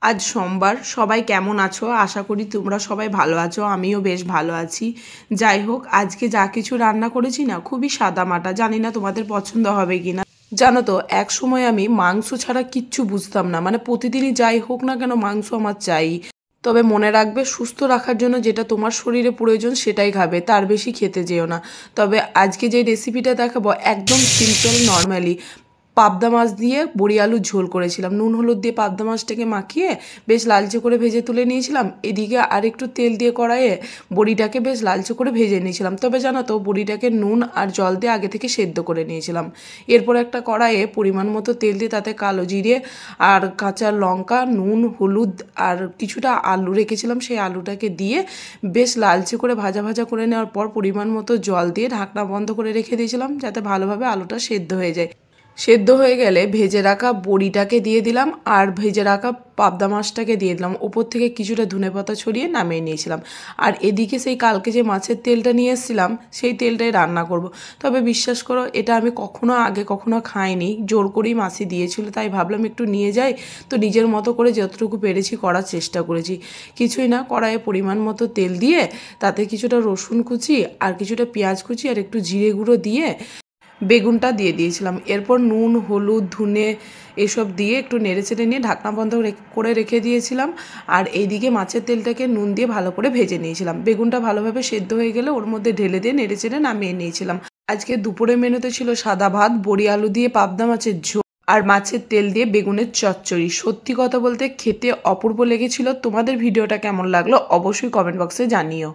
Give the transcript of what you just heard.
আজ সোমবার। সবাই কেমন আছো? আশা করি তোমরা সবাই ভালো আছো, আমিও বেশ ভালো আছি। যাই হোক, আজকে যা কিছু রান্না করেছি না খুবই সাদামাটা, জানি না তোমাদের পছন্দ হবে কিনা। জানো তো, এক সময় আমি মাংস ছাড়া কিচ্ছু বুঝতাম না, মানে প্রতিদিনই যাই হোক না কেন মাংস আমার চাই। তবে মনে রাখবে, সুস্থ রাখার জন্য যেটা তোমার শরীরে প্রয়োজন সেটাই খাবে, তার বেশি খেতে যেও না। তবে আজকে যে রেসিপিটা দেখাবো একদম সিম্পল নর্মালি পাবদা মাছ দিয়ে বড়ি আলুর ঝোল করেছিলাম। নুন হলুদ দিয়ে পাবদা মাছটাকে মাখিয়ে বেশ লালচে করে ভেজে তুলে নিয়েছিলাম। এদিকে আর একটু তেল দিয়ে কড়াইয়ে বড়িটাকে বেশ লালচে করে ভেজে নিয়েছিলাম। তবে জানো তো, বড়িটাকে নুন আর জল দিয়ে আগে থেকে সেদ্ধ করে নিয়েছিলাম। এরপর একটা কড়াইয়ে পরিমাণ মতো তেল দিয়ে তাতে কালো জিরে আর কাঁচা লঙ্কা, নুন, হলুদ আর কিছুটা আলু রেখেছিলাম, সেই আলুটাকে দিয়ে বেশ লালচে করে ভাজা ভাজা করে নেওয়ার পর পরিমাণ মতো জল দিয়ে ঢাকনা বন্ধ করে রেখে দিয়েছিলাম, যাতে ভালোভাবে আলুটা সেদ্ধ হয়ে যায়। সেদ্ধ হয়ে গেলে ভেজে রাখা বড়িটাকে দিয়ে দিলাম আর ভেজে রাখা পাবদা মাছটাকে দিয়ে দিলাম। ওপর থেকে কিছুটা ধনেপাতা ছড়িয়ে নামিয়ে নিয়েছিলাম। আর এদিকে সেই কালকে যে মাছের তেলটা নিয়ে এসেছিলাম সেই তেলটাই রান্না করব। তবে বিশ্বাস করো, এটা আমি কখনো খাইনি, জোর করেই মাসি দিয়েছিল, তাই ভাবলাম একটু নিয়ে যাই। তো নিজের মতো করে যতটুকু পেরেছি করার চেষ্টা করেছি। কিছুই না, কড়াইয়ে পরিমাণ মতো তেল দিয়ে তাতে কিছুটা রসুন কুচি আর কিছুটা পেঁয়াজ কুচি আর একটু জিরে গুঁড়ো দিয়ে বেগুনটা দিয়ে দিয়েছিলাম। এরপর নুন, হলুদ, ধনে এসব দিয়ে একটু নেড়েচেড়ে নিয়ে ঢাকনা বন্ধ করে রেখে দিয়েছিলাম। আর এইদিকে মাছের তেলটাকে নুন দিয়ে ভালো করে ভেজে নিয়েছিলাম। বেগুনটা ভালোভাবে সেদ্ধ হয়ে গেলে ওর মধ্যে ঢেলে দিয়ে নেড়েচেড়ে নামিয়ে নিয়েছিলাম। আজকে দুপুরের মেনুতে ছিল সাদা ভাত, বড়ি আলু দিয়ে পাবদা মাছের ঝোল আর মাছের তেল দিয়ে বেগুনের চচ্চড়ি। সত্যি কথা বলতে খেতে অপূর্ব লেগেছিল। তোমাদের ভিডিওটা কেমন লাগলো অবশ্যই কমেন্ট বক্সে জানিও।